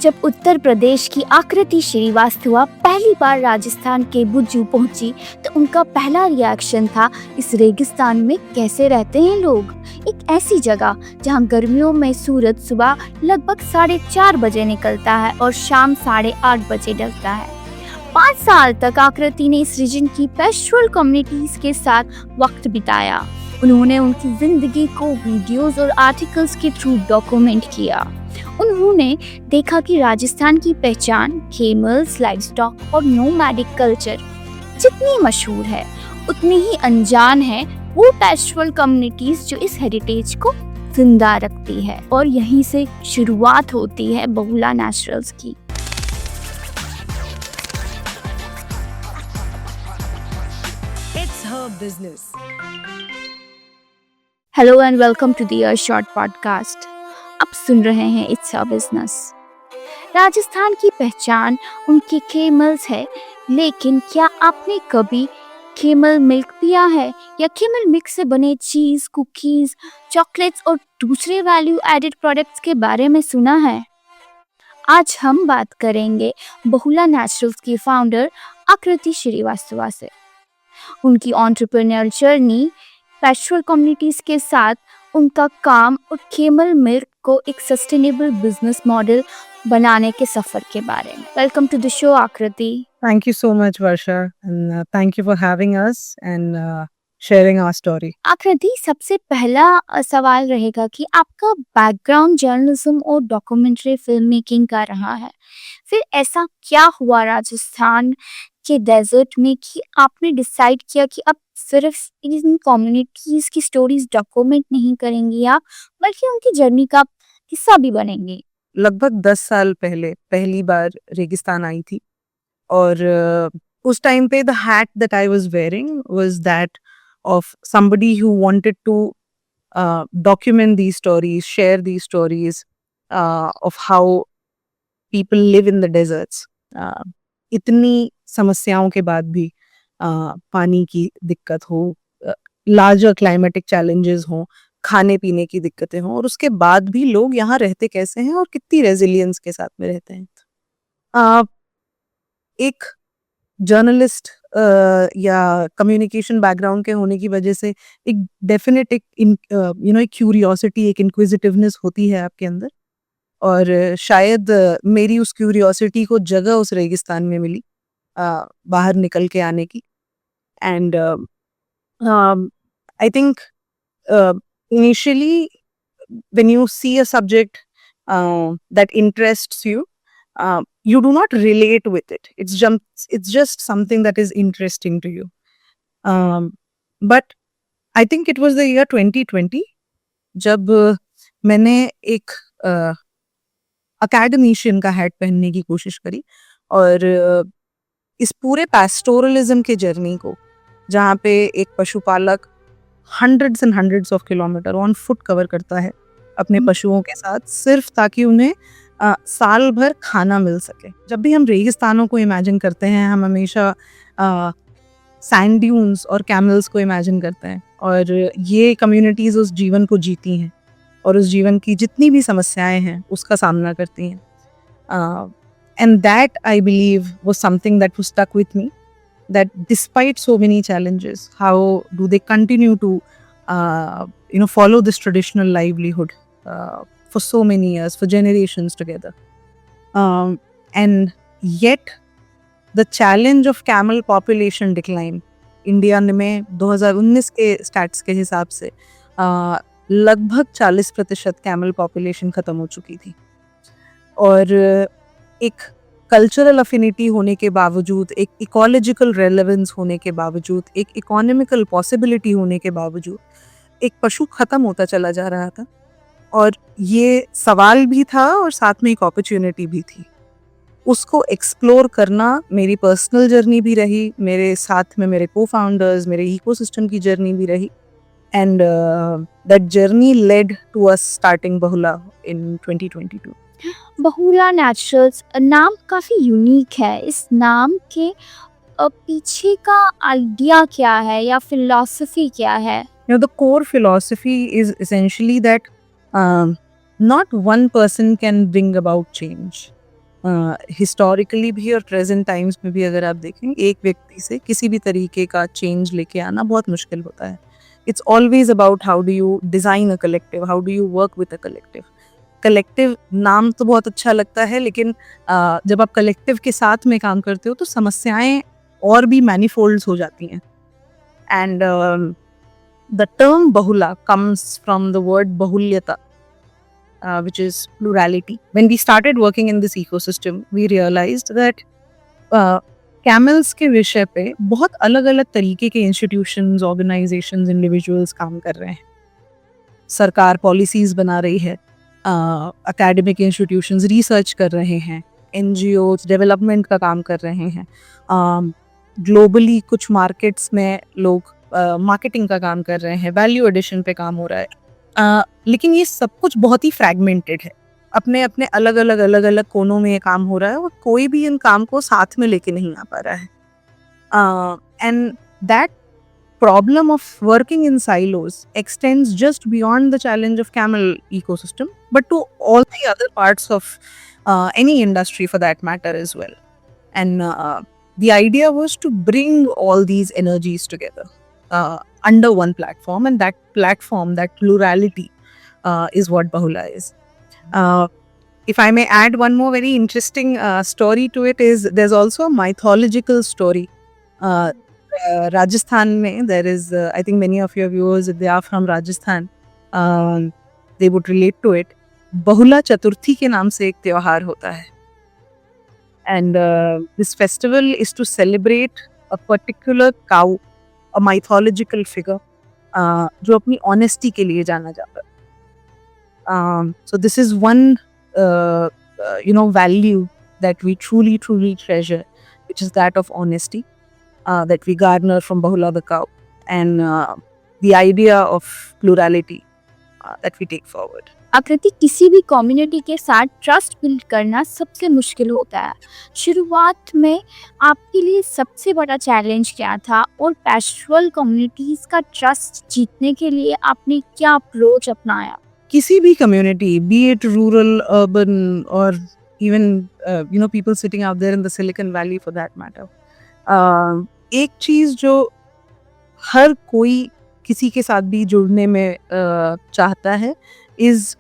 जब उत्तर प्रदेश की आकृति श्रीवास्तव पहली बार राजस्थान के भुज्जू पहुंची तो उनका पहला रिएक्शन था, इस रेगिस्तान में कैसे रहते हैं लोग। एक ऐसी जगह जहां गर्मियों में सूरज सुबह लगभग 4:30 बजे निकलता है और शाम 8:30 बजे ढलता है। 5 साल तक आकृति ने इस रीजन की पैस्टोरल कम्युनिटीज के साथ वक्त बिताया। उन्होंने उनकी जिंदगी को वीडियोस और आर्टिकल्स के थ्रू डॉक्यूमेंट किया। उन्होंने देखा कि राजस्थान की पहचान केमल्स, लाइवस्टॉक और नोमैडिक कल्चर जितनी मशहूर है उतनी ही अनजान है वो पैस्टोरल कम्युनिटीज जो इस हेरिटेज को जिंदा रखती है। और यहीं से शुरुआत होती है बहुला नेचुरल्स की। It's her business. Hello and welcome to the short podcast. आप सुन रहे हैं इट्स अ बिजनेस। राजस्थान की पहचान उनके केमल्स है, लेकिन क्या आपने कभी केमल मिल्क पिया है या केमल मिल्क से बने चीज, कुकीज, चॉकलेट्स और दूसरे वैल्यू एडेड प्रोडक्ट्स के बारे में सुना है? आज हम बात करेंगे बहुला नेचुरल्स की फाउंडर आकृति श्रीवास्तव से। उनकी एंटरप्रेन्योर जर्नी, पैस्टोरल कम्युनिटीज के साथ उनका काम और केमल मिल्क को एक सस्टेनेबल बिजनेस मॉडल बनाने के सफर के बारे में। वेलकम टू द शो आकृति। Thank you so much, Varsha, and thank you for having us and sharing our story. आकृति, सबसे पहला सवाल रहेगा कि आपका बैकग्राउंड जर्नलिज्म और डॉक्यूमेंट्री फिल्म मेकिंग का रहा है, फिर ऐसा क्या हुआ राजस्थान के डेजर्ट में कि आपने डिसाइड किया कि अब सिर्फ इन कम्युनिटीज की स्टोरीज डॉक्यूमेंट नहीं करेंगी आप, बल्कि उनकी जर्नी का हिस्सा भी बनेंगे? लगभग 10 साल पहले पहली बार रेगिस्तान आई थी और उस टाइम पे the hat that I was wearing was that of somebody who wanted to document these stories, share these stories of how people live in the deserts. इतनी समस्याओं के बाद भी पानी की दिक्कत हो, लार्जर क्लाइमेटिक चैलेंजेस हो, खाने पीने की दिक्कतें हों, और उसके बाद भी लोग यहाँ रहते कैसे हैं और कितनी रेजिलियंस के साथ में रहते हैं। एक जर्नलिस्ट या कम्युनिकेशन बैकग्राउंड के होने की वजह से एक डेफिनेट एक क्यूरियोसिटी, एक इंक्विजिटिवनेस होती है आपके अंदर, और शायद मेरी उस क्यूरियोसिटी को जगह उस रेगिस्तान में मिली बाहर निकल के आने की। And I think initially when you see a subject that interests you, you do not relate with it. It's just something that is interesting to you. But I think it was the year 2020 जब मैंने एक academician का hat पहनने की कोशिश करी और इस पूरे पैस्टोरलिज्म के जर्नी को, जहाँ पे एक पशुपालक hundreds and hundreds of kilometers on foot cover करता है अपने पशुओं के साथ, सिर्फ ताकि उन्हें साल भर खाना मिल सके। जब भी हम रेगिस्तानों को इमेजिन करते हैं, हम हमेशा सैंड ड्यून्स और कैमल्स को इमेजिन करते हैं, और ये कम्युनिटीज़ उस जीवन को जीती हैं और उस जीवन की जितनी भी समस्याएं हैं उसका सामना करती हैं। And that I believe was something that was stuck with me, that despite so many challenges, how do they continue to follow this traditional livelihood for so many years, for generations together, and yet the challenge of camel population decline India में 2019 के stats के हिसाब से लगभग 40% camel population ख़त्म हो चुकी थी, और एक कल्चरल अफिनिटी होने के बावजूद, एक इकोलॉजिकल रेलेवेंस होने के बावजूद, एक इकोनॉमिकल पॉसिबिलिटी होने के बावजूद एक पशु ख़त्म होता चला जा रहा था। और ये सवाल भी था और साथ में एक अपॉर्चुनिटी भी थी। उसको एक्सप्लोर करना मेरी पर्सनल जर्नी भी रही, मेरे साथ में मेरे को फाउंडर्स, मेरे इकोसिस्टम की जर्नी भी रही, and that journey led to us starting Bahula in 2022। Bahula naturals नाम काफ़ी यूनिक है। इस नाम के पीछे का आइडिया क्या है या फिलॉसफी क्या है? The core philosophy is essentially that not one person can bring about change. Historically भी और प्रेजेंट टाइम्स में भी अगर आप देखें, एक व्यक्ति से किसी भी तरीके का चेंज लेके आना बहुत मुश्किल होता है. It's always about how do you design a collective, how do you work with a collective. Collective नाम तो बहुत अच्छा लगता है, लेकिन जब आप कलेक्टिव के साथ में काम करते हो तो समस्याएं और भी मैनीफोल्ड्स हो जाती हैं. And the term Bahula comes from the word bahulyata, which is plurality. When we started working in this ecosystem, we realized that camels के विषय पे बहुत अलग अलग तरीके के इंस्टीट्यूशंस, ऑर्गेनाइजेशंस, इंडिविजुअल्स काम कर रहे हैं. सरकार पॉलिसीज बना रही है, एकेडमिक इंस्टीट्यूशंस रिसर्च कर रहे हैं, एनजीओज डेवलपमेंट का काम कर रहे हैं, ग्लोबली कुछ मार्केट्स में लोग मार्केटिंग का काम कर रहे हैं, वैल्यू एडिशन पे काम हो रहा है. लेकिन ये सब कुछ बहुत ही फ्रैगमेंटेड है, अपने अपने अलग अलग कोनों में ये काम हो रहा है और कोई भी इन काम को साथ में लेके नहीं आ पा रहा है. And that problem of working in silos extends just beyond the challenge of camel ecosystem, but to all the other parts of any industry for that matter as well. And the idea was to bring all these energies together under one platform, and that platform, that plurality, is what Bahula is. If I may add one more very interesting story to it, is there's also a mythological story. Rajasthan mein, there is, I think many of your viewers, if they are from Rajasthan, they would relate to it. Bahula Chaturthi के नाम से एक त्योहार होता है. And this festival is to celebrate a particular cow, a mythological figure, जो अपनी honesty के लिए जाना जाता है. So this is one value that we truly treasure, which is that of honesty. That we garner from Bahula the cow, and the idea of plurality that we take forward. आकृति, किसी भी community के साथ trust build करना सबसे मुश्किल होता है. शुरुआत में आपके लिए सबसे बड़ा चैलेंज क्या था, और पैस्टोरल कम्युनिटीज का ट्रस्ट जीतने के लिए आपने क्या अप्रोच अपनाया? किसी भी community, be it rural, urban, or even people sitting out there in the Silicon Valley for that matter, एक चीज जो हर कोई किसी के साथ भी जुड़ने में चाहता है is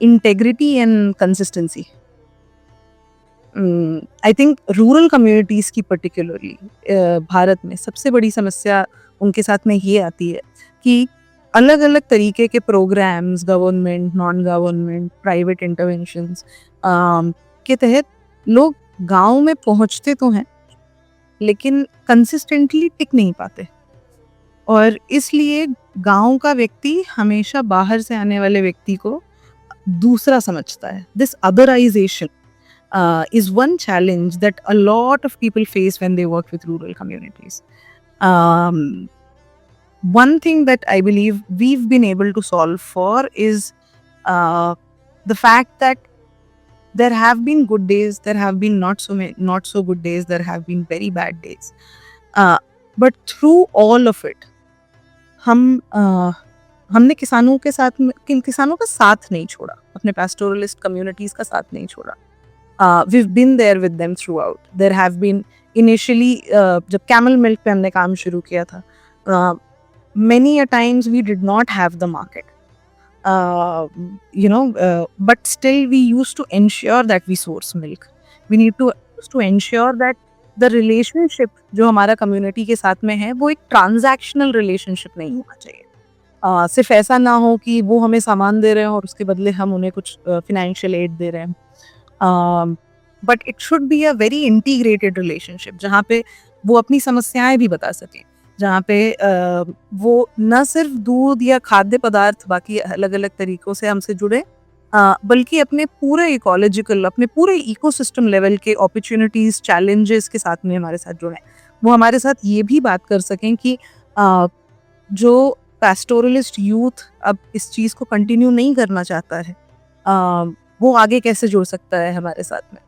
integrity and consistency. I think rural communities की पर्टिकुलरली भारत में सबसे बड़ी समस्या उनके साथ में ये आती है कि अलग अलग तरीके के programmes, government, non government, private interventions के तहत लोग गांव में पहुंचते तो हैं, लेकिन कंसिस्टेंटली टिक नहीं पाते. और इसलिए गांव का व्यक्ति हमेशा बाहर से आने वाले व्यक्ति को दूसरा समझता है. This otherisation is one challenge that a lot of people face when they work with rural communities. One thing that I believe we've been able to solve for is the fact that there have been good days, there have been not so good days, there have been very bad days. But through all of it, हमने किसानों का साथ नहीं छोड़ा, अपने pastoralist communities का साथ नहीं छोड़ा. We've been there with them throughout. There have been initially, जब camel milk पे हमने काम शुरू किया था, many a times we did not have the market. But still we used to ensure that we source milk. We need to ensure that the relationship जो हमारा community के साथ में है वो एक transactional relationship नहीं होना चाहिए. सिर्फ ऐसा ना हो कि वो हमें सामान दे रहे हैं और उसके बदले हम उन्हें कुछ financial aid दे रहे हैं. But it should be a very integrated relationship जहाँ पे वो अपनी समस्याएं भी बता सकें, जहाँ पे वो न सिर्फ दूध या खाद्य पदार्थ बाकी अलग अलग तरीकों से हमसे जुड़े, बल्कि अपने पूरे इकोलॉजिकल, अपने पूरे इकोसिस्टम लेवल के अपॉर्चुनिटीज, चैलेंजेस के साथ में हमारे साथ जुड़े. वो हमारे साथ ये भी बात कर सकें कि जो पैस्टोरलिस्ट यूथ अब इस चीज़ को कंटिन्यू नहीं करना चाहता है, वो आगे कैसे जुड़ सकता है हमारे साथ में.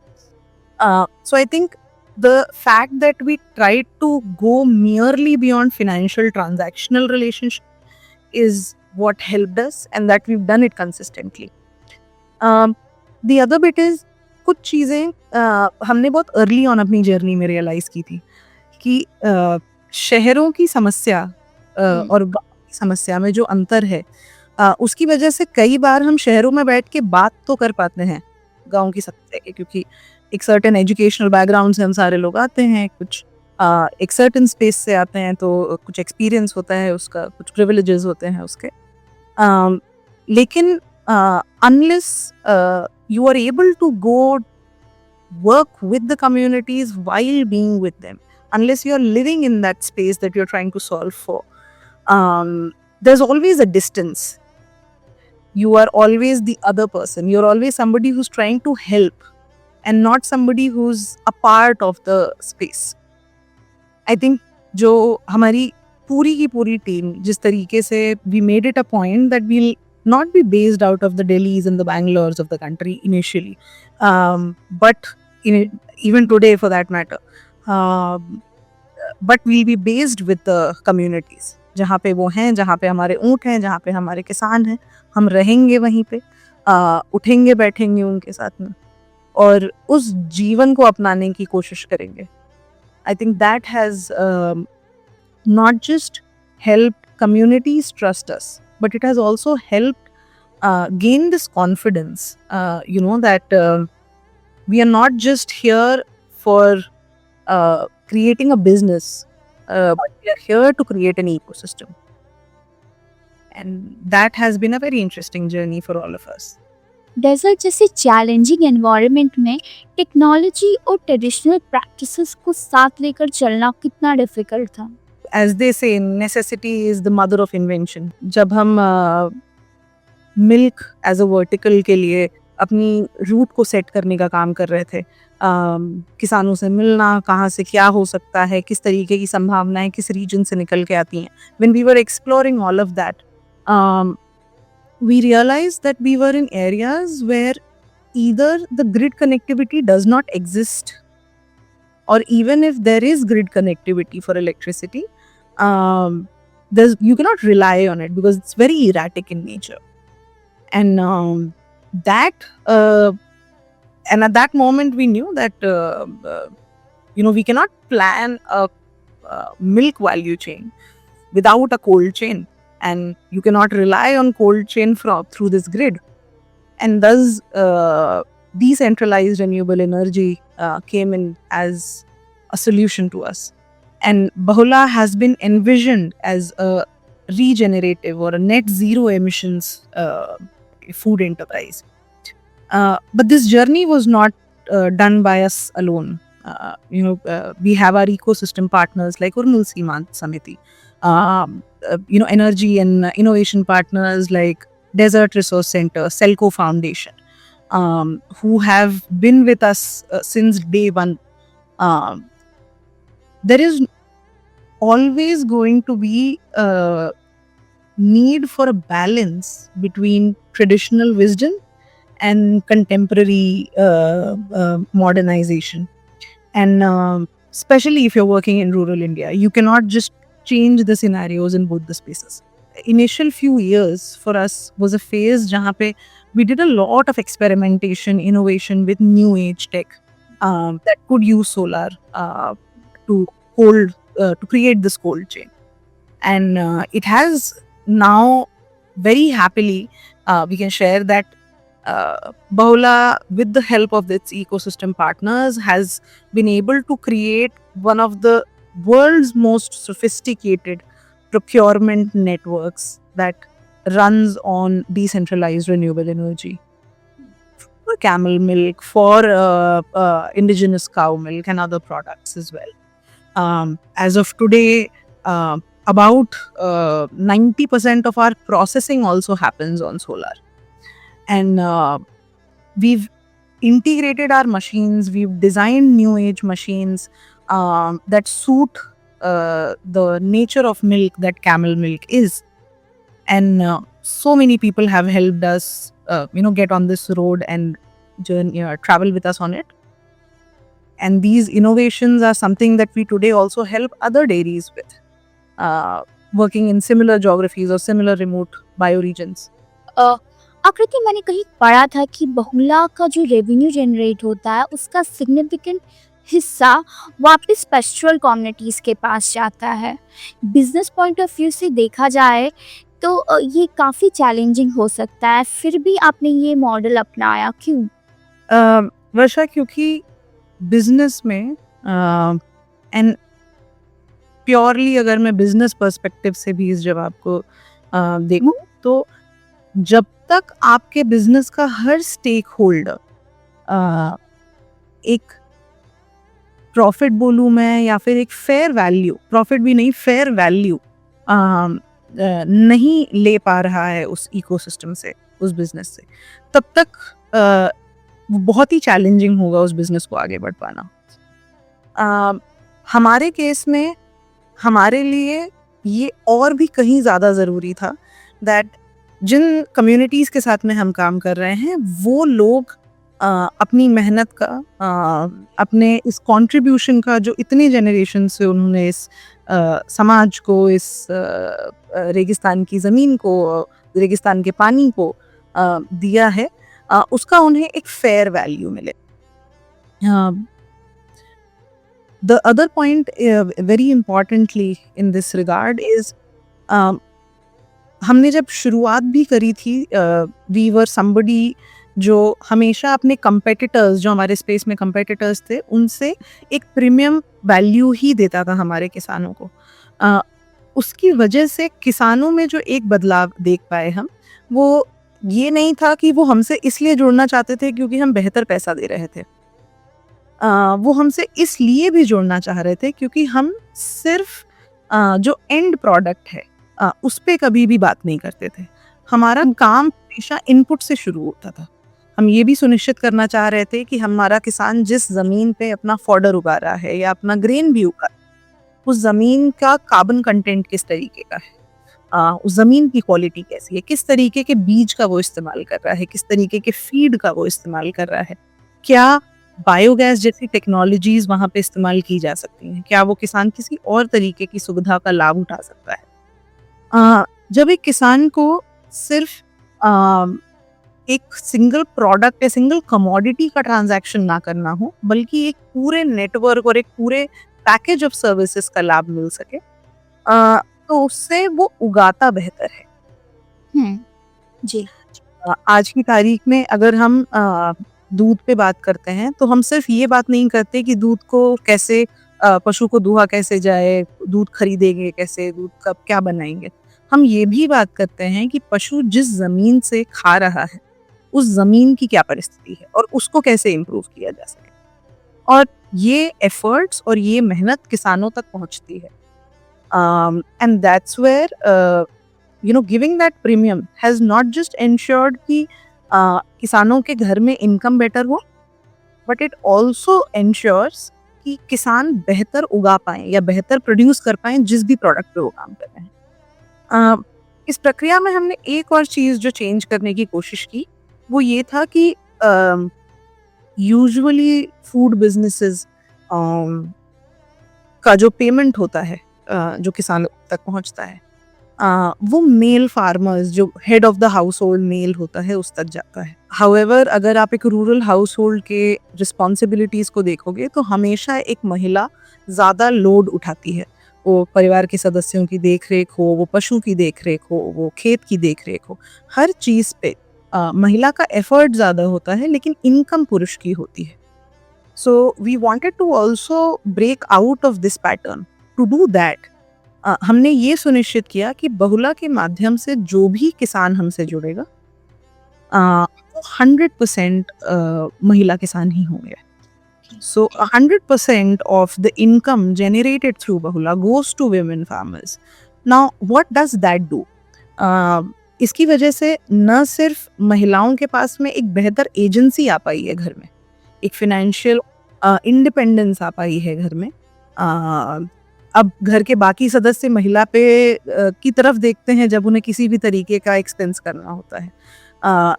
So I think the fact that we tried to go merely beyond financial transactional relationship is what helped us, and that we've done it consistently. The other bit is कुछ चीज़ें हमने बहुत अर्ली ऑन अपनी journey में realise की थी कि शहरों की समस्या और गाँव की समस्या में जो अंतर है, उसकी वजह से कई बार हम शहरों में बैठ के बात तो कर पाते हैं गाँव की समस्या के, क्योंकि एक सर्टेन एजुकेशनल बैकग्राउंड से हम सारे लोग आते हैं, कुछ एक सर्टेन स्पेस से आते हैं, तो कुछ एक्सपीरियंस होता है उसका, कुछ प्रिविलेजेस होते हैं उसके। लेकिन unless you are able to go work with the communities while being with them, unless you are living in that space that you're trying to solve for, there's always a distance. You are always the other person. You're always somebody who's trying to help and not somebody who's a part of the space. I think जो हमारी पूरी की पूरी team जिस तरीके से we made it a point that we'll not be based out of the Delhis and the Bangalores of the country initially, but even today for that matter, but we'll be based with the communities जहाँ पे वो हैं, जहाँ पे हमारे ऊँट हैं, जहाँ पे हमारे किसान हैं, हम रहेंगे वहीं पे, उठेंगे बैठेंगे उनके साथ में और उस जीवन को अपनाने की कोशिश करेंगे। I think that has not just helped communities trust us, but it has also helped gain this confidence, that we are not just here for creating a business, but we are here to create an ecosystem. And that has been a very interesting journey for all of us. Desert जैसे challenging environment में technology और traditional practices को साथ लेकर चलना कितना difficult था? As they say, necessity is the mother of invention. जब हम मिल्क एज अ वर्टिकल के लिए अपनी रूट को सेट करने का काम कर रहे थे, किसानों से मिलना, कहाँ से क्या हो सकता है, किस तरीके की संभावनाएं किस रीजन से निकल के आती हैं, when we were exploring all of that, we realized that we were in areas where either the grid connectivity does not exist, or even if there is grid connectivity for electricity, you cannot rely on it because it's very erratic in nature. And at that moment we knew that we cannot plan a milk value chain without a cold chain, and you cannot rely on cold chain through this grid. And thus decentralized renewable energy came in as a solution to us. And Bahula has been envisioned as a regenerative or a net zero emissions food enterprise. But this journey was not done by us alone. We have our ecosystem partners like Urnul Seemant Samiti, energy and innovation partners like Desert Resource Center, Selco Foundation, who have been with us since day one. There is always going to be a need for a balance between traditional wisdom and contemporary modernization. And especially if you're working in rural India, you cannot just change the scenarios in both the spaces. Initial few years for us was a phase jahan pe we did a lot of experimentation, innovation with new age tech that could use solar to create this cold chain. And it has now very happily, we can share that Bahula, with the help of its ecosystem partners, has been able to create one of the world's most sophisticated procurement networks that runs on decentralized renewable energy. For camel milk, for indigenous cow milk and other products as well. As of today, about 90% of our processing also happens on solar. And we've integrated our machines, we've designed new age machines that suit the nature of milk that camel milk is. And so many people have helped us, get on this road and journey, travel with us on it. And these innovations are something that we today also help other dairies with, working in similar geographies or similar remote bioregions. आकृति, मैंने कहीं पढ़ा था कि बहुला का जो revenue generate होता है उसका सिग्निफिकेंट हिस्सा वापस पेस्टोरल कम्युनिटीज़ के पास जाता है। बिजनेस पॉइंट ऑफ व्यू से देखा जाए तो ये काफ़ी चैलेंजिंग हो सकता है, फिर भी आपने ये मॉडल अपनाया क्यों? वर्षा, क्योंकि बिजनेस में एंड प्योरली अगर मैं बिजनेस पर्सपेक्टिव से भी इस जवाब को देखूं, तो जब तक आपके बिजनेस का हर स्टेक होल्डर एक प्रॉफिट बोलूँ मैं या फिर एक फेयर वैल्यू, प्रॉफिट भी नहीं फेयर वैल्यू नहीं ले पा रहा है उस इकोसिस्टम से, उस बिजनेस से, तब तक वो बहुत ही चैलेंजिंग होगा उस बिजनेस को आगे बढ़ पाना। हमारे केस में हमारे लिए ये और भी कहीं ज़्यादा ज़रूरी था दैट जिन कम्युनिटीज़ के साथ में हम काम कर रहे हैं वो लोग अपनी मेहनत का, अपने इस कंट्रीब्यूशन का जो इतने जनरेशन से उन्होंने इस समाज को, इस रेगिस्तान की ज़मीन को, रेगिस्तान के पानी को दिया है, उसका उन्हें एक फेयर वैल्यू मिले। The other point very importantly in this regard is हमने जब शुरुआत भी करी थी, we were somebody जो हमेशा अपने कंपेटिटर्स, जो हमारे स्पेस में कंपेटिटर्स थे, उनसे एक प्रीमियम वैल्यू ही देता था हमारे किसानों को। उसकी वजह से किसानों में जो एक बदलाव देख पाए हम, वो ये नहीं था कि वो हमसे इसलिए जुड़ना चाहते थे क्योंकि हम बेहतर पैसा दे रहे थे। वो हमसे इसलिए भी जुड़ना चाह रहे थे क्योंकि हम सिर्फ जो एंड प्रोडक्ट है उस पे कभी भी बात नहीं करते थे। हमारा काम हमेशा इनपुट से शुरू होता था। हम ये भी सुनिश्चित करना चाह रहे थे कि हमारा किसान जिस ज़मीन पे अपना फॉडर उगा रहा है या अपना ग्रेन भी उगा, उस ज़मीन का कार्बन कंटेंट किस तरीके का है, उस ज़मीन की क्वालिटी कैसी है, किस तरीके के बीज का वो इस्तेमाल कर रहा है, किस तरीके के फीड का वो इस्तेमाल कर रहा है, क्या बायोगैस जैसी टेक्नोलॉजीज वहाँ पे इस्तेमाल की जा सकती हैं, क्या वो किसान किसी और तरीके की सुविधा का लाभ उठा सकता है। जब एक किसान को सिर्फ एक सिंगल प्रोडक्ट या सिंगल कमोडिटी का ट्रांजैक्शन ना करना हो, बल्कि एक पूरे नेटवर्क और एक पूरे पैकेज ऑफ सर्विसेज का लाभ मिल सके, तो उससे वो उगाता बेहतर है। जी। आज की तारीख में अगर हम दूध पे बात करते हैं तो हम सिर्फ ये बात नहीं करते कि दूध को कैसे, पशु को दुहा कैसे जाए, दूध खरीदेंगे कैसे, दूध कब क्या बनाएंगे। हम ये भी बात करते हैं कि पशु जिस जमीन से खा रहा है उस जमीन की क्या परिस्थिति है और उसको कैसे इम्प्रूव किया जा सके। और ये एफर्ट्स और ये मेहनत किसानों तक पहुंचती है। And that's where giving that premium has not just ensured कि किसानों के घर में इनकम बेटर हो, बट इट ऑल्सो एंश्योर्स कि किसान बेहतर उगा पाएं या बेहतर प्रोड्यूस कर पाएं जिस भी प्रोडक्ट पे वो काम कर रहे हैं। इस प्रक्रिया में हमने एक और चीज़ जो चेंज करने की कोशिश की वो ये था कि यूजुअली फूड बिजनेसेस का जो पेमेंट होता है, जो किसानों तक पहुंचता है, वो मेल फार्मर्स, जो head of the household male होता है, उस तक जाता है। हाउएवर अगर आप एक रूरल हाउस होल्ड के रिस्पॉन्सिबिलिटीज़ को देखोगे तो हमेशा एक महिला ज़्यादा लोड उठाती है। वो परिवार के सदस्यों की देख रेख हो, वो पशु की देख रेख हो, वो खेत की देख रेख हो, हर चीज़ पे महिला का एफर्ट ज़्यादा होता है, लेकिन इनकम पुरुष की होती है। So we wanted to also break out of this pattern. To do that हमने ये सुनिश्चित किया कि बहुला के माध्यम से जो भी किसान हमसे जुड़ेगा वो 100% महिला किसान ही होंगे। So 100% of the income generated through Bahula goes to women farmers. Now what does that do? इसकी वजह से न सिर्फ महिलाओं के पास में एक बेहतर एजेंसी आ पाई है घर में, एक फिनेंशियल इंडिपेंडेंस आ पाई है घर में। अब घर के बाकी सदस्य महिला पे की तरफ देखते हैं जब उन्हें किसी भी तरीके का एक्सपेंस करना होता है।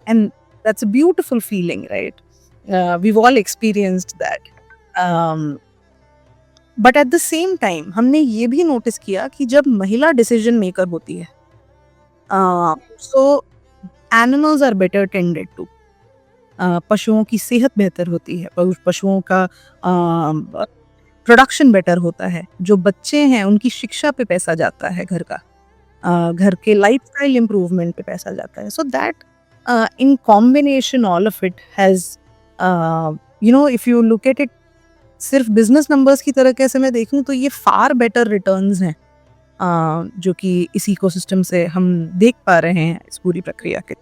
And that's a beautiful feeling, right? we've all experienced that. But at the same time हमने ये भी नोटिस किया कि जब महिला डिसीजन मेकर होती है, so animals are better tended to, पशुओं की सेहत बेहतर होती है, पशुओं का प्रोडक्शन बेटर होता है, जो बच्चे हैं उनकी शिक्षा पे पैसा जाता है, घर का घर के लाइफस्टाइल इम्प्रूवमेंट पे पैसा जाता है. So that in combination all of it has, you know, if you look at it सिर्फ बिजनेस नंबर्स की तरह कैसे मैं देखूं तो ये फार बेटर रिटर्न्स हैं जो कि इस इकोसिस्टम से हम देख पा रहे हैं इस पूरी प्रक्रिया के.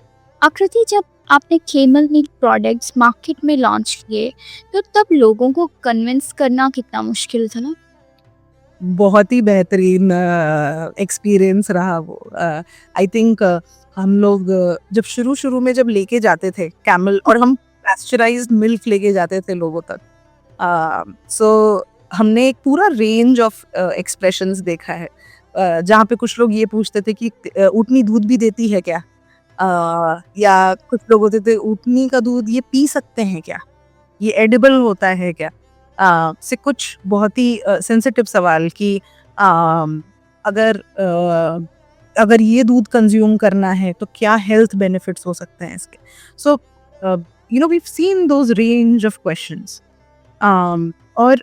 आकृति, जब आपने केमल मिल्क प्रोडक्ट्स मार्केट में लॉन्च किए तो तब लोगों को कन्विंस करना कितना मुश्किल था ना? बहुत ही बेहतरीन एक्सपीरियंस रहा वो. आई थिंक हम लोग जब शुरू में जब लेके जाते थे कैमल, और हम पैस्चराइज्ड मिल्क लेके जाते थे लोगों तक, सो हमने एक पूरा रेंज ऑफ एक्सप्रेशंस देखा है, जहाँ पे कुछ लोग ये पूछते थे कि ऊँटनी दूध भी देती है क्या, या कुछ लोग होते थे ऊँटनी का दूध ये पी सकते हैं क्या, ये एडिबल होता है क्या, से कुछ बहुत ही सेंसिटिव सवाल कि अगर ये दूध कंज्यूम करना है तो क्या हेल्थ बेनिफिट्स हो सकते हैं इसके. So you know we seen those range of questions, और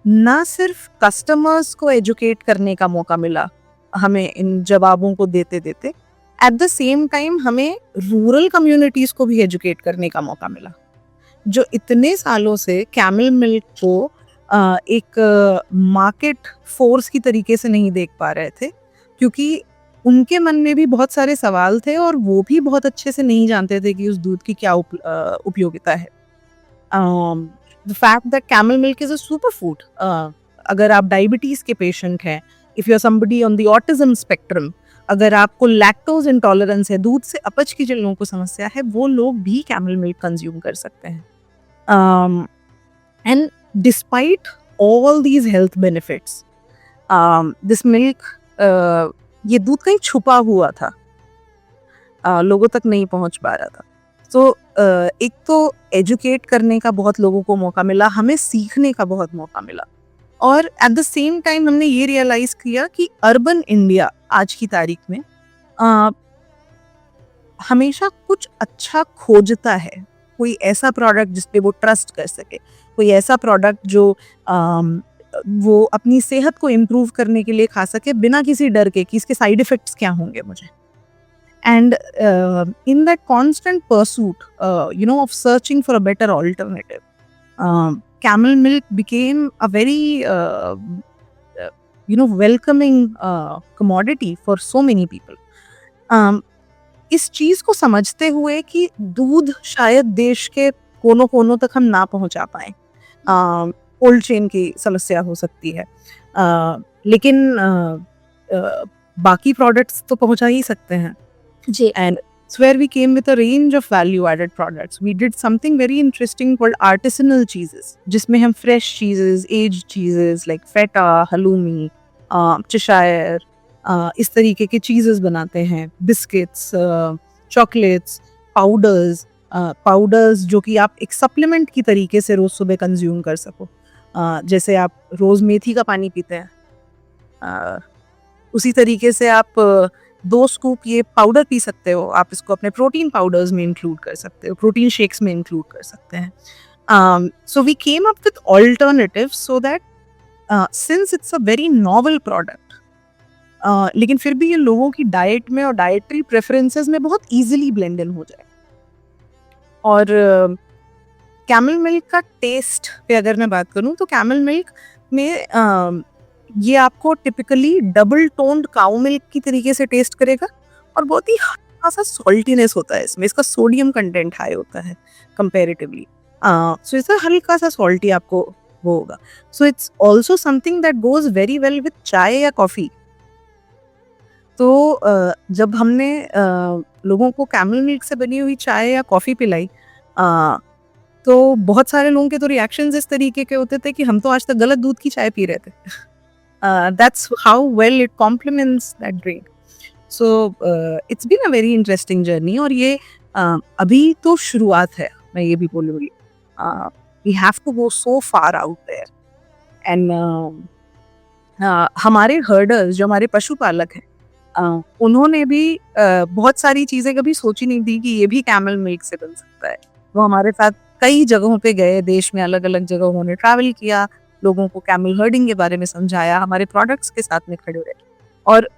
ना सिर्फ कस्टमर्स को एजुकेट करने का मौका मिला हमें इन जवाबों को देते देते, एट द सेम टाइम हमें रूरल कम्युनिटीज को भी एजुकेट करने का मौका मिला, जो इतने सालों से कैमल मिल्क को एक मार्केट फोर्स की तरीके से नहीं देख पा रहे थे, क्योंकि उनके मन में भी बहुत सारे सवाल थे और वो भी बहुत अच्छे से नहीं जानते थे कि उस दूध की क्या उपयोगिता है. The fact that camel milk is a super food, अगर आप डायबिटीज के पेशेंट हैं, if you are somebody on the autism spectrum, अगर आपको लैक्टोज इंटॉलरेंस है, दूध से अपच की जिन लोगों को समस्या है, वो लोग भी कैमल मिल्क कंज्यूम कर सकते हैं. And despite all these health benefits, this milk, ये दूध कहीं छुपा हुआ था, लोगों तक नहीं पहुंच पा रहा था. तो एक तो एजुकेट करने का बहुत लोगों को मौका मिला, हमें सीखने का बहुत मौका मिला, और एट द सेम टाइम हमने ये रियलाइज किया कि अर्बन इंडिया आज की तारीख में हमेशा कुछ अच्छा खोजता है, कोई ऐसा प्रोडक्ट जिस पे वो ट्रस्ट कर सके, कोई ऐसा प्रोडक्ट जो वो अपनी सेहत को इम्प्रूव करने के लिए खा सके बिना किसी डर के कि इसके साइड इफेक्ट्स क्या होंगे मुझे. And in that constant pursuit, you know, of searching for a better alternative, camel milk became a very welcoming commodity for so many people. इस चीज को समझते हुए कि दूध शायद देश के कोनों कोनों तक हम ना पहुंचा पाए, कोल्ड चेन की समस्या हो सकती है, लेकिन बाकी प्रोडक्ट्स तो पहुंचा ही सकते हैं जी. and it's where we came with a range of value added products. We did something very interesting called artisanal cheeses, जिसमें हम fresh cheeses, aged cheeses like feta, halloumi, Cheshire, इस तरीके के cheeses बनाते हैं, biscuits, chocolates, powders जो कि आप एक supplement की तरीके से रोज सुबह consume कर सको. जैसे आप रोज मेथी का पानी पीते हैं, उसी तरीके से आप 2 स्कूप ये पाउडर पी सकते हो, आप इसको अपने प्रोटीन पाउडर्स में इंक्लूड कर सकते हो, प्रोटीन शेक्स में इंक्लूड कर सकते हैं. So we came up with alternative so that since it's a very novel product, लेकिन फिर भी ये लोगों की डाइट में और डाइटरी प्रेफरेंसेस में बहुत इजीली ब्लेंड इन हो जाए. और कैमल मिल्क का टेस्ट पे अगर मैं बात करूं तो कैमल मिल्क में ये आपको typically double toned cow milk की तरीके से टेस्ट करेगा, और बहुत ही हल्का सा सॉल्टीनेस होता है इसमें, इसका सोडियम कंटेंट हाई होता है कंपैरेटिवली, सो इसका हल्का सा सॉल्टी आपको वो होगा. So it's also something that goes very well with चाय या कॉफी. तो जब हमने लोगों को कैमल मिल्क से बनी हुई चाय या कॉफी पिलाई, तो बहुत सारे लोगों के तो रिएक्शंस इस तरीके के होते थे कि हम तो आज तक गलत दूध की चाय पी रहे थे. That's how well it complements that drink. So it's been a very interesting journey, और ये अभी तो शुरुआत है, मैं ये भी बोलूँगी. We have to go so far out there, and हमारे हर्डर्स जो हमारे पशुपालक हैं, उन्होंने भी बहुत सारी चीज़ें कभी सोची नहीं थी कि ये भी कैमल मिल्क से बन सकता है। वो हमारे साथ कई जगहों पे गए, देश में अलग-अलग जगहों उन्होंने ट्रैवल किया, लोगों को कैमल हर्डिंग के बारे में समझाया, हमारे प्रोडक्ट्स के साथ में खड़े रहे और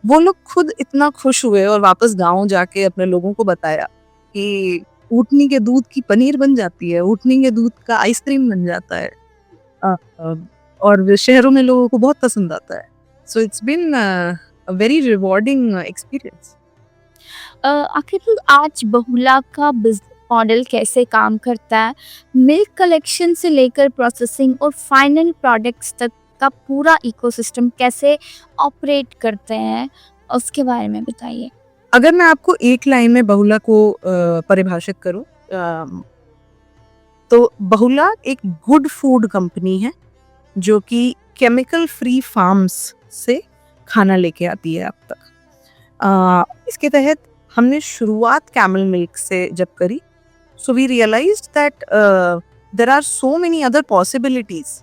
वो लोग खुद इतना खुश हुए और वापस गाँव जाके अपने लोगों को बताया कि ऊँटनी के दूध की पनीर बन जाती है, ऊँटनी के दूध का आइसक्रीम बन जाता है। और शहरों में लोगों को बहुत पसंद आता है। So it's been a very rewarding experience. आखिर आज बहुला का बिजनेस मॉडल कैसे काम करता है? मिल्क कलेक्शन से लेकर प्रोसेसिंग और फाइनल प्रोडक्ट्स तक का पूरा इकोसिस्टम कैसे ऑपरेट करते हैं? उसके बारे में बताइए। अगर मैं आपको एक लाइन में बहुला को परिभाषित करूँ तो बहुला एक गुड फूड कंपनी है जो कि केमिकल फ्री फार्म्स से खाना लेके आती है अब तक। इसके तहत हमने शुरुआत कैमल मिल्क से जब करी, so we realised that there are so many other possibilities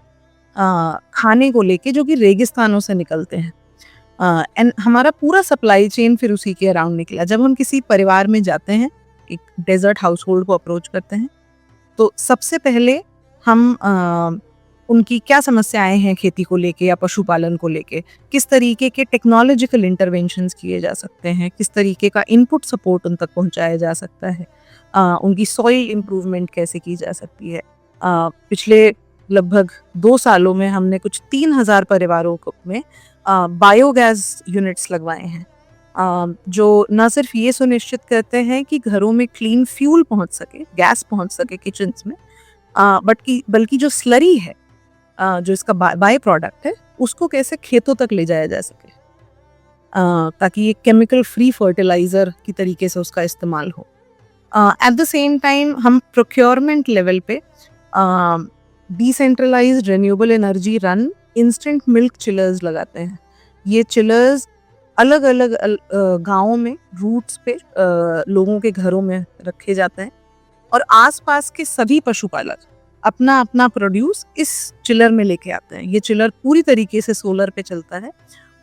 खाने को लेके जो कि रेगिस्तानों से निकलते हैं। एंड हमारा पूरा सप्लाई चेन फिर उसी के अराउंड निकला। जब हम किसी परिवार में जाते हैं, एक डेजर्ट हाउस होल्ड को अप्रोच करते हैं, तो सबसे पहले हम उनकी क्या समस्याएं हैं खेती को लेके या पशुपालन को लेके, किस तरीके के टेक्नोलॉजिकल इंटरवेंशंस किए जा सकते हैं, किस तरीके का इनपुट सपोर्ट उन तक पहुंचाया जा सकता है, उनकी सॉइल इम्प्रूवमेंट कैसे की जा सकती है। पिछले लगभग 2 सालों में हमने कुछ 3000 परिवारों में बायोगैस यूनिट्स लगवाए हैं, जो न सिर्फ ये सुनिश्चित करते हैं कि घरों में क्लीन फ्यूल पहुंच सके, गैस पहुंच सके किचन्स में, बल्कि जो स्लरी है, जो इसका बाय प्रोडक्ट है, उसको कैसे खेतों तक ले जाया जा सके, ताकि ये केमिकल फ्री फर्टिलाइजर की तरीके से उसका इस्तेमाल हो। एट द सेम टाइम हम प्रोक्योरमेंट लेवल पे decentralised renewable energy run instant milk chillers लगाते हैं। ये चिलर्स अलग अलग गाँवों में रूट्स पे लोगों के घरों में रखे जाते हैं और आसपास के सभी पशुपालक अपना अपना प्रोड्यूस इस चिलर में लेके आते हैं। ये चिलर पूरी तरीके से सोलर पे चलता है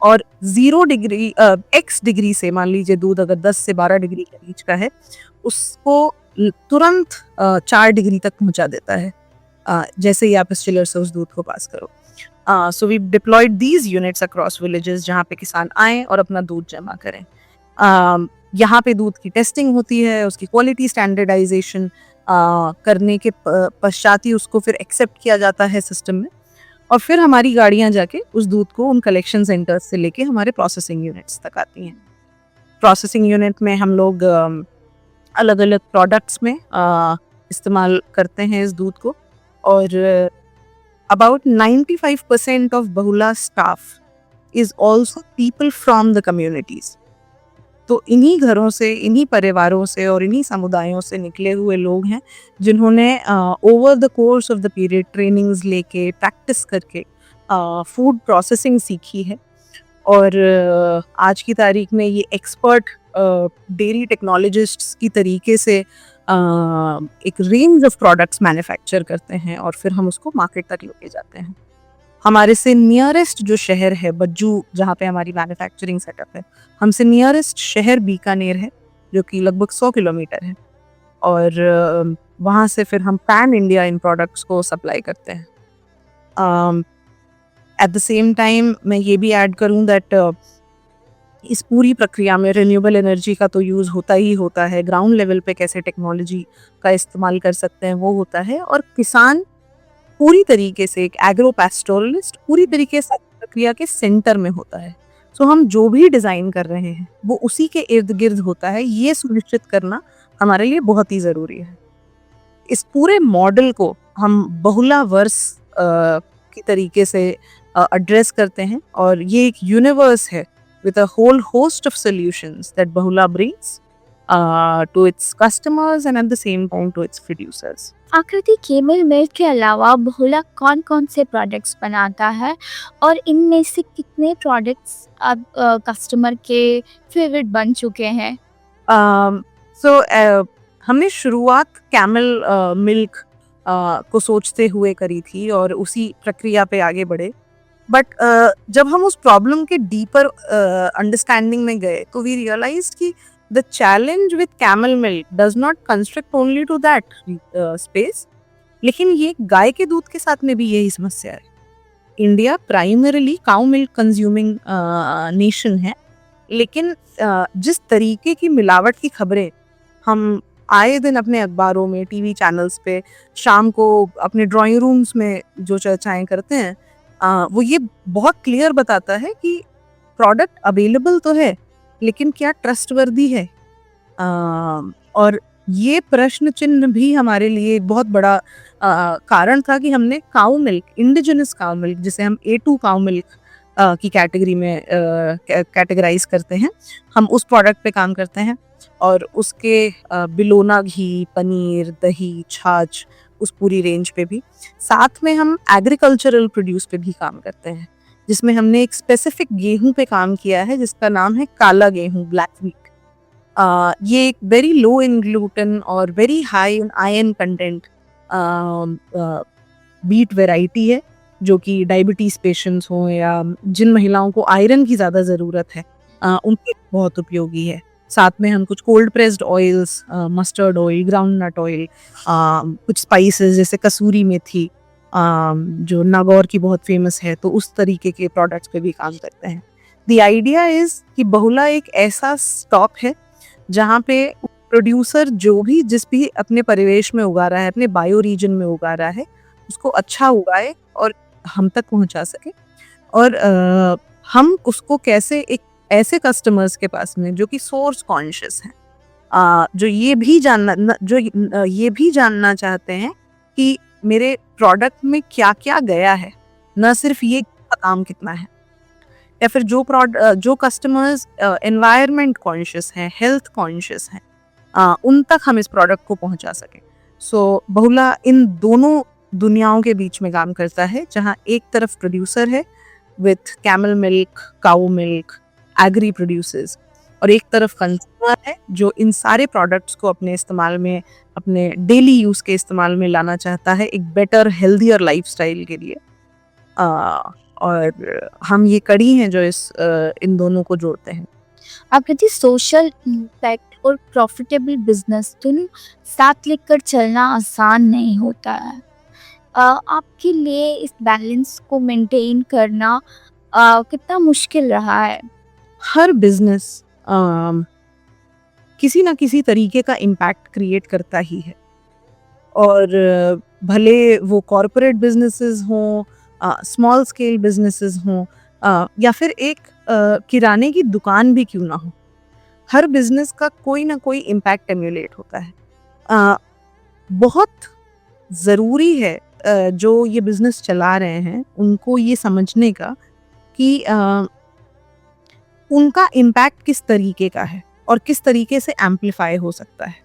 और 0 डिग्री x डिग्री से, मान लीजिए दूध अगर 10 से 12 डिग्री के बीच का है, उसको तुरंत 4 डिग्री तक पहुंचा देता है जैसे ही आप इस चिलर से उस दूध को पास करो। So we deployed these units across villages जहाँ पे किसान आए और अपना दूध जमा करें। यहाँ पे दूध की टेस्टिंग होती है, उसकी क्वालिटी स्टैंडर्डाइजेशन करने के पश्चात ही उसको फिर एक्सेप्ट किया जाता है सिस्टम में, और फिर हमारी गाड़ियाँ जाके उस दूध को उन कलेक्शन सेंटर्स से लेके हमारे प्रोसेसिंग यूनिट्स तक आती हैं। प्रोसेसिंग यूनिट में हम लोग अलग अलग प्रोडक्ट्स में इस्तेमाल करते हैं इस दूध को, और about 95% of Bahula staff is also people from the communities. तो इन्हीं घरों से, इन्हीं परिवारों से और इन्हीं समुदायों से निकले हुए लोग हैं जिन्होंने over the course of the period trainings लेके, प्रैक्टिस करके फूड प्रोसेसिंग सीखी है, और आज की तारीख में ये एक्सपर्ट डेयरी टेक्नोलॉजिस्ट्स की तरीके से एक रेंज ऑफ प्रोडक्ट्स मैन्युफैक्चर करते हैं और फिर हम उसको मार्केट तक लेके जाते हैं। हमारे से नियरेस्ट जो शहर है बज्जू, जहाँ पे हमारी मैन्युफैक्चरिंग सेटअप है, हमसे नियरेस्ट शहर बीकानेर है जो कि लगभग 100 किलोमीटर है, और वहाँ से फिर हम पैन इंडिया इन प्रोडक्ट्स को सप्लाई करते हैं। एट द सेम टाइम मैं ये भी ऐड करूँ दैट इस पूरी प्रक्रिया में रिन्यूएबल एनर्जी का तो यूज़ होता ही होता है, ग्राउंड लेवल पे कैसे टेक्नोलॉजी का इस्तेमाल कर सकते हैं वो होता है, और किसान पूरी तरीके से एक एग्रो पैस्टोरलिस्ट पूरी तरीके से प्रक्रिया के सेंटर में होता है। सो हम जो भी डिज़ाइन कर रहे हैं वो उसी के इर्द गिर्द होता है, ये सुनिश्चित करना हमारे लिए बहुत ही ज़रूरी है। इस पूरे मॉडल को हम बहुला वर्स की तरीके से एड्रेस करते हैं, और ये एक यूनिवर्स है with a whole host of solutions that Bahula brings to its customers and at the same time to its producers. आकृति केमल मिल्क के अलावा बहुला कौन कौन से प्रोडक्ट्स बनाता है और इनमें से कितने प्रोडक्ट्स अब कस्टमर के फेवरेट बन चुके हैं? हमने शुरुआत कैमल मिल्क को सोचते हुए करी थी और उसी प्रक्रिया पे आगे बढ़े। बट जब हम उस प्रॉब्लम के डीपर अंडरस्टैंडिंग में गए तो वी रियलाइज्ड कि the challenge with camel milk does not constrict only to that space, लेकिन ये गाय के दूध के साथ में भी यही समस्या है। India primarily cow milk consuming nation है, लेकिन जिस तरीके की मिलावट की खबरें हम आए दिन अपने अखबारों में, टीवी चैनल्स पे, शाम को अपने ड्राइंग रूम्स में जो चर्चाएं करते हैं, वो ये बहुत क्लियर बताता है कि प्रोडक्ट अवेलेबल तो है, लेकिन क्या ट्रस्टवर्दी है। और ये प्रश्न चिन्ह भी हमारे लिए एक बहुत बड़ा कारण था कि हमने cow milk, indigenous cow milk, जिसे हम A2 काउ मिल्क की कैटेगरी में कैटेगराइज करते हैं, हम उस प्रोडक्ट पे काम करते हैं। और उसके बिलोना घी, पनीर, दही, छाछ, उस पूरी रेंज पे भी। साथ में हम एग्रीकल्चरल प्रोड्यूस पे भी काम करते हैं, जिसमें हमने एक स्पेसिफिक गेहूं पे काम किया है जिसका नाम है काला गेहूं, ब्लैक व्हीट। ये एक वेरी लो इन ग्लूटेन और very high in iron content wheat variety है, जो कि डायबिटीज पेशेंट्स हों या जिन महिलाओं को आयरन की ज़्यादा ज़रूरत है, उनके लिए बहुत उपयोगी है। साथ में हम कुछ cold pressed oils, mustard oil, ground nut oil, कुछ स्पाइसेस जैसे कसूरी मेथी, जो नागौर की बहुत फेमस है, तो उस तरीके के प्रोडक्ट्स पे भी काम करते हैं। द आइडिया इज़ कि बहुला एक ऐसा स्टॉक है जहाँ पे प्रोड्यूसर जो भी जिस भी अपने परिवेश में उगा रहा है, अपने बायो रीजन में उगा रहा है, उसको अच्छा उगाए और हम तक पहुंचा सके। और हम उसको कैसे एक ऐसे कस्टमर्स के पास में जो कि सोर्स कॉन्शियस हैं, जो ये भी जानना चाहते हैं कि मेरे प्रोडक्ट में क्या क्या गया है, न सिर्फ ये काम कितना है। या फिर जो कस्टमर्स एनवायरनमेंट कॉन्शियस हैं, हेल्थ कॉन्शियस हैं, उन तक हम इस प्रोडक्ट को पहुंचा सकें। सो बहुला इन दोनों दुनियाओं के बीच में काम करता है, जहां एक तरफ प्रोड्यूसर है with camel milk, cow milk, agri producers, और एक तरफ कंज्यूमर है जो इन सारे प्रोडक्ट्स को अपने इस्तेमाल में, अपने डेली यूज के इस्तेमाल में लाना चाहता है एक बेटर हेल्दियर लाइफस्टाइल के लिए। और हम ये कड़ी हैं जो इन दोनों को जोड़ते हैं। आकृति, सोशल इम्पैक्ट और प्रॉफिटेबल बिजनेस दोनों साथ लेकर चलना आसान नहीं होता है। आपके लिए इस बैलेंस को मेंटेन करना कितना मुश्किल रहा है? हर बिजनेस किसी ना किसी तरीके का इम्पैक्ट क्रिएट करता ही है, और भले वो कॉरपोरेट बिजनेसेस हों, स्मॉल स्केल बिजनेसेस हों, या फिर एक किराने की दुकान भी क्यों ना हो, हर बिजनेस का कोई ना कोई इम्पैक्ट एम्यूलेट होता है। बहुत ज़रूरी है जो ये बिजनेस चला रहे हैं उनको ये समझने का कि उनका इम्पैक्ट किस तरीके का है और किस तरीके से एम्पलीफाई हो सकता है।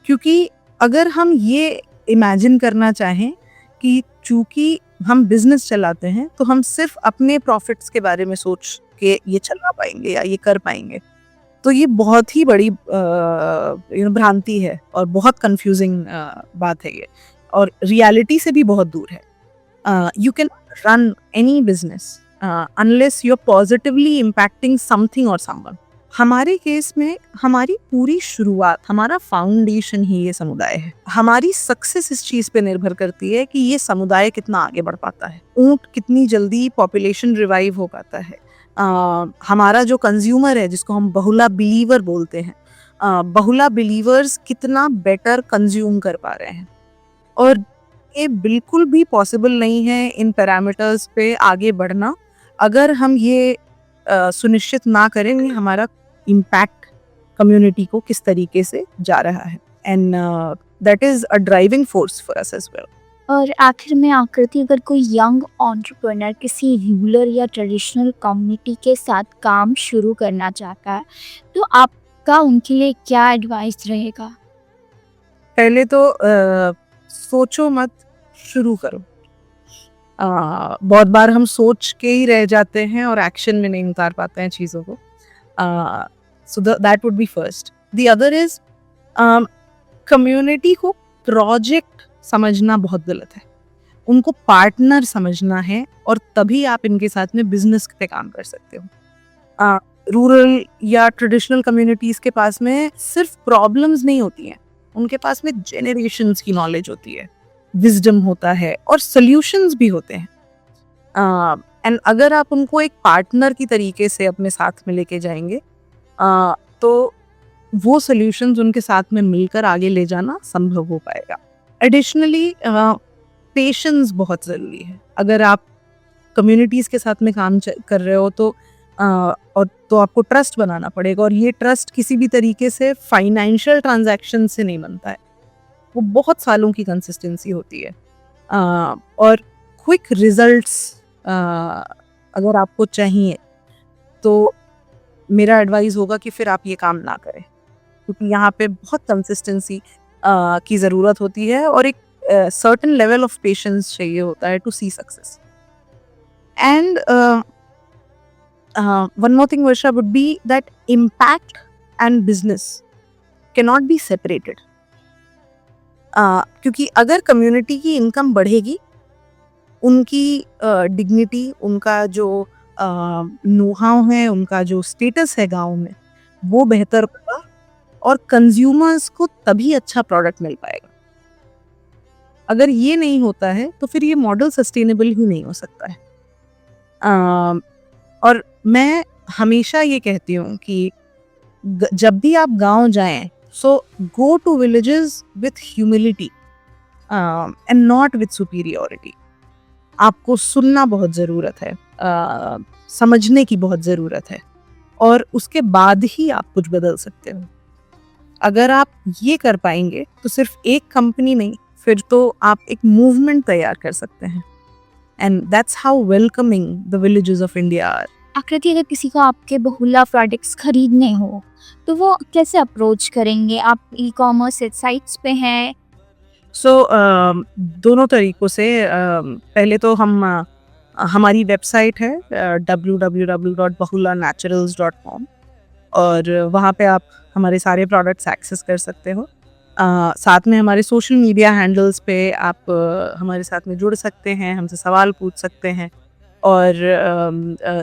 क्योंकि अगर हम ये इमेजिन करना चाहें कि चूंकि हम बिजनेस चलाते हैं तो हम सिर्फ अपने प्रॉफिट्स के बारे में सोच के ये चला पाएंगे या ये कर पाएंगे, तो ये बहुत ही बड़ी भ्रांति है और बहुत कंफ्यूजिंग बात है ये, और रियलिटी से भी बहुत दूर है। You can run any business unless you are positively impacting something और समवन। हमारे केस में हमारी पूरी शुरुआत, हमारा फाउंडेशन ही ये समुदाय है। हमारी सक्सेस इस चीज पे निर्भर करती है कि ये समुदाय कितना आगे बढ़ पाता है, ऊंट कितनी जल्दी पॉपुलेशन रिवाइव हो पाता है, हमारा जो कंज्यूमर है जिसको हम बहुला बिलीवर बोलते हैं, बहुला बिलीवर्स कितना बेटर कंज्यूम कर पा रहे हैं। और ये बिल्कुल भी पॉसिबल नहीं है इन पैरामीटर्स पे आगे बढ़ना अगर हम ये सुनिश्चित ना करें कि हमारा इम्पैक्ट कम्युनिटी को किस तरीके से जा रहा है, and that is a driving force for us as well. और आखिर में आकृति, अगर कोई यंग एंटरप्रेन्योर किसी रूरल या ट्रेडिशनल कम्युनिटी के साथ काम शुरू करना चाहता है, तो आपका उनके लिए क्या एडवाइस रहेगा? पहले तो सोचो मत, शुरू करो। बहुत बार हम सोच के ही रह जाते हैं और एक्शन में नहीं उतार पाते हैं चीज़ों को। So that would be first. The other is community को प्रोजेक्ट समझना बहुत गलत है। उनको पार्टनर समझना है और तभी आप इनके साथ में बिजनेस पे काम कर सकते हो। रूरल या ट्रेडिशनल कम्युनिटीज के पास में सिर्फ प्रॉब्लम्स नहीं होती हैं, उनके पास में जेनरेशंस की नॉलेज होती है, विजडम होता है और सॉल्यूशंस भी होते हैं। एंड अगर आप उनको एक पार्टनर की तरीके से अपने साथ में लेके जाएंगे तो वो सॉल्यूशंस उनके साथ में मिलकर आगे ले जाना संभव हो पाएगा। एडिशनली पेशेंस बहुत ज़रूरी है। अगर आप कम्युनिटीज़ के साथ में काम कर रहे हो तो आपको ट्रस्ट बनाना पड़ेगा, और ये ट्रस्ट किसी भी तरीके से फाइनेंशियल ट्रांजैक्शन से नहीं बनता है, वो बहुत सालों की कंसिस्टेंसी होती है। और क्विक रिजल्ट्स अगर आपको चाहिए तो मेरा एडवाइस होगा कि फिर आप ये काम ना करें, क्योंकि यहाँ पे बहुत कंसिस्टेंसी की ज़रूरत होती है और एक सर्टेन लेवल ऑफ पेशेंस चाहिए होता है to see success. And one more thing, Varsha, would be that impact and business cannot be separated. क्योंकि अगर कम्युनिटी की इनकम बढ़ेगी, उनकी डिग्निटी, उनका जो नो-हाउ है, उनका जो स्टेटस है गांव में, वो बेहतर होगा और कंज्यूमर्स को तभी अच्छा प्रोडक्ट मिल पाएगा। अगर ये नहीं होता है तो फिर ये मॉडल सस्टेनेबल ही नहीं हो सकता है। और मैं हमेशा ये कहती हूँ कि जब भी आप गांव जाएं, so go to villages with humility and not with superiority. आपको सुनना बहुत ज़रूरत है, समझने की बहुत ज़रूरत है, और उसके बाद ही आप कुछ बदल सकते हो। अगर आप ये कर पाएंगे तो सिर्फ एक कंपनी नहीं, फिर तो आप एक मूवमेंट तैयार कर सकते हैं। And that's how welcoming the villages of India are. Aakriti, अगर किसी को आपके बहुल्ला प्रोडक्ट्स खरीदने हो तो वो कैसे अप्रोच करेंगे? आप ई-कॉमर्स साइट्स पे हैं? दोनों तरीकों से। पहले तो हमारी वेबसाइट है www.bahulanaturals.com, और वहाँ पे आप हमारे सारे प्रोडक्ट्स एक्सेस कर सकते हो। साथ में हमारे सोशल मीडिया हैंडल्स पे आप हमारे साथ में जुड़ सकते हैं, हमसे सवाल पूछ सकते हैं, और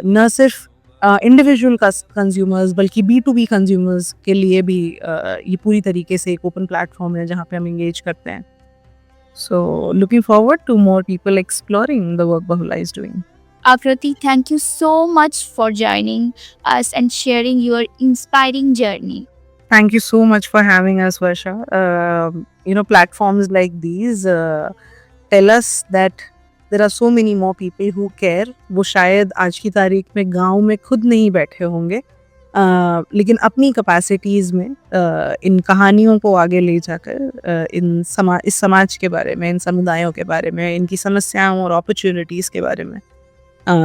न सिर्फ इंडिविजुअल कंज्यूमर्स बल्कि B2B कंज्यूमर्स के लिए भी ये पूरी तरीके से एक ओपन प्लेटफॉर्म है जहाँ पे हम एंगेज करते हैं। So looking forward to more people exploring the work Bahula is doing. Akriti, thank you so much for joining us and sharing your inspiring journey. Thank you so much for having us, Varsha. Platforms like these tell us that there are so many more people who care. वो शायद आज की तारीख में गांव में खुद नहीं बैठे होंगे, लेकिन अपनी कैपेसिटीज़ में इन कहानियों को आगे ले जाकर इस समाज के बारे में, इन समुदायों के बारे में, इनकी समस्याओं और अपॉर्चुनिटीज़ के बारे में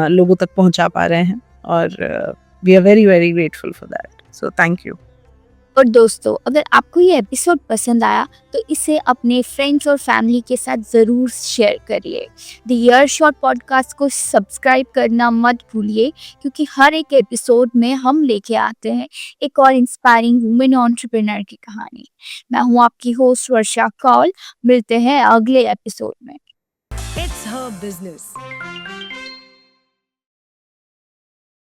लोगों तक पहुंचा पा रहे हैं, और we are very very grateful for that. So thank you. और दोस्तों, अगर आपको ये एपिसोड पसंद आया तो इसे अपने फ्रेंड्स और फैमिली के साथ ज़रूर शेयर करिए। द ईयर शॉट पॉडकास्ट को सब्सक्राइब करना मत भूलिए, क्योंकि हर एक एपिसोड में हम लेके आते हैं एक और इंस्पायरिंग वुमेन एंटरप्रेन्योर की कहानी। मैं हूँ आपकी होस्ट वर्षा कौल। मिलते हैं अगले एपिसोड में। It's her business.